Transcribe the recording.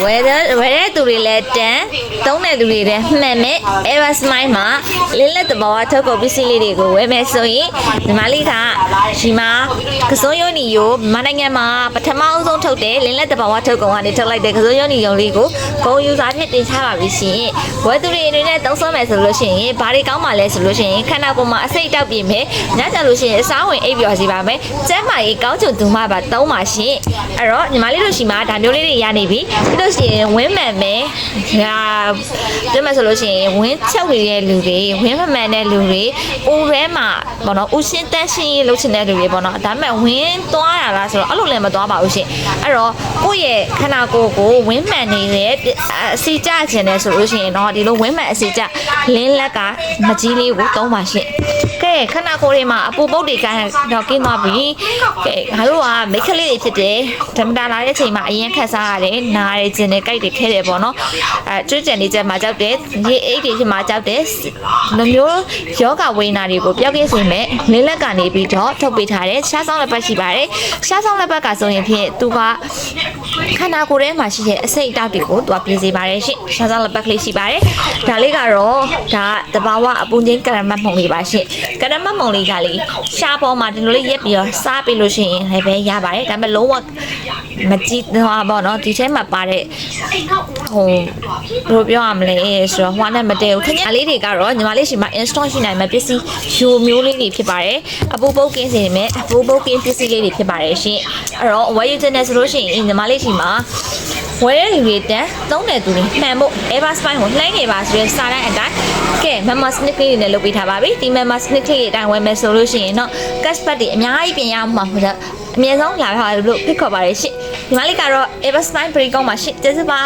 ဝယ်တဲ့သူတွေလည်းတန်သုံးတဲ့သူတွေလည်းမှန်မဲ့ Ever Smile မှာလင်းလက်တဘာဝထုတ်ကုန်ပစ္စည်းလေးတွေကိုဝယ်မယ်ဆိုရင်ဒီမလေးကဒီမှာကစိုးရုံနီကိုမနိုင်ငံမှာပထမအဆုံးထုတ်တဲ့လင်းလက်တဘာဝထုတ်ကုန်ကနေထုတ်လိုက်တဲ့ကစိုးရုံနီရုံလေးကိုဂုံယူစာဖြစ်တင်ချပါပြီရှင်ဝယ်သူတွေအနေနဲ့သုံးစွဲမယ်ဆိုလို့ရှိရင်ဘာတွေကောင်းပါလဲဆိုလို့ရှိရင်ခန္ဓာကိုယ်မှာအဆိပ်တောက်ပြင်မယ်ညကြလို့ရှိရင်အစားဝင်အိပ်ပျော်စီပါမယ်ကျန်းမာရေးကောင်းချွန်သူမှပါသုံးပါရှင်အဲ့တော့ညီမလေးတို့ရှိမှာဒါမျိုးလေးတွေရနေပြီပြီးလို့ရှိရင်ဝင်းမှန်မယ်ဒါပြောမယ်ဆိုလို့ရှိရင်ဝင်းချုပ်နေတဲ့လူတွေဝင်းမမှန်တဲ့လူတွေဦးထဲမှာပေါ့နော်ဦးရှင်းတန်းရှင်းရေးလုပ်ချင်တဲ့လူတွေပေါ့နော်ဒါပေမဲ့ဝင်းသွားရလားဆိုတော့အဲ့လိုလည်းမသွားပါဘူးရှင်အဲ့တော့ကိုယ့်ရဲ့ခန္ဓာကိုယ်ကိုဝင်းမှန်နေတဲ့အစီကြခြင်းနဲ့ဆိုလို့ရှိရင်တော့ဒီလိုဝင်းမှန်အစီကြလင်းလက်ကမကြီးလေးကိုသုံးပါရှင်ကဲခန္ဓာကိုယ်တွေမှာအပူပုတ်တွေကတော့ကင်းသွားပြီကဲငါတို့ကမိတ်ကလေးတွေဖြစ်တယ်ဓမ္မတာလာတဲ့အချိန်မှာအရင်ခက်စားရတယ်နားရခြင်းနဲ့ကြိုက်တယ်ခဲတယ်ပေါ့နော်ကျွတ်ကြံနေချက်မှာကြောက်တယ်ရေအိတ်တွေဖြစ်မှာကြောက်တယ်လူမျိုးယောဂဝိညာဉ်တွေကိုပျောက်ကင်းစေမဲ့လင်းလက်ကနေပြီးတော့ထုတ်ပေးထားတယ်ရှားဆောင်လက်ပတ်ရှိပါတယ်ရှားဆောင်လက်ပတ်ကဆိုရင်ဖြင့်သူကခန္ဓာကိုယ်ထဲမှာရှိတဲ့အဆိပ်အတောက်တွေကိုသူကပြင်စေပါတယ်ရှင်ရှားဆောင်လက်ပတ်ကလေးရှိပါတယ်ဒါလေးကတော့ဒါတဘာဝအပူချင်းကရမတ်မှုန်လေးပါရှင်ကရမတ်မှုန်လေးကလေးရှားပေါ်မှာဒီလိုလေးရက်ပြီးတော့စားပေးလို့ရှိရင်လည်းပဲရပါတယ်ဒါပေမဲ့လုံးဝမကြည့်တော့ဘောနော်ဒီထဲမှာပါတဲ့ဟိုဘယ်လိုပြောရမလဲဆိုတော့ဟွာနဲ့မတည့်ဘူးခင်ဗျာလေးတွေကတော့ညီမလေးရှိမှာ install ရှိနိုင်မှာပစ္စည်းယူမျိုးလေးတွေဖြစ်ပါတယ်အပူပုတ်ကင်းစေမဲ့အပူပုတ်ကင်းပစ္စည်းလေးတွေဖြစ်ပါတယ်ရှင်အဲ့တော့ဝယ်ယူတဲ့ဆိုလို့ရှိရင်ညီမလေးရှိမှာဝယ်တဲ့လူတွေတန်းသုံးတဲ့သူတွေမှန်ဖို့ Ever Smile ကိုလှမ်းနေပါဆိုရဲစာတိုင်းအတိုင်းကဲ Mama Snick လေးနဲ့လုပ်ပေးထားပါပြီဒီ Mama Snick လေးအတိုင်းဝယ်မယ်ဆိုလို့ရှိရင်တော့ cashback တွေအများကြီးပြင်ရမှာဟုတ်တယ်အမြဲဆုံးလာပါလို့ဖိတ်ခေါ်ပါတယ်ရှင်ဒီမလေးကတော့ Ever Smile ပရိကောင်းပါရှင်ကျေးဇူးပါ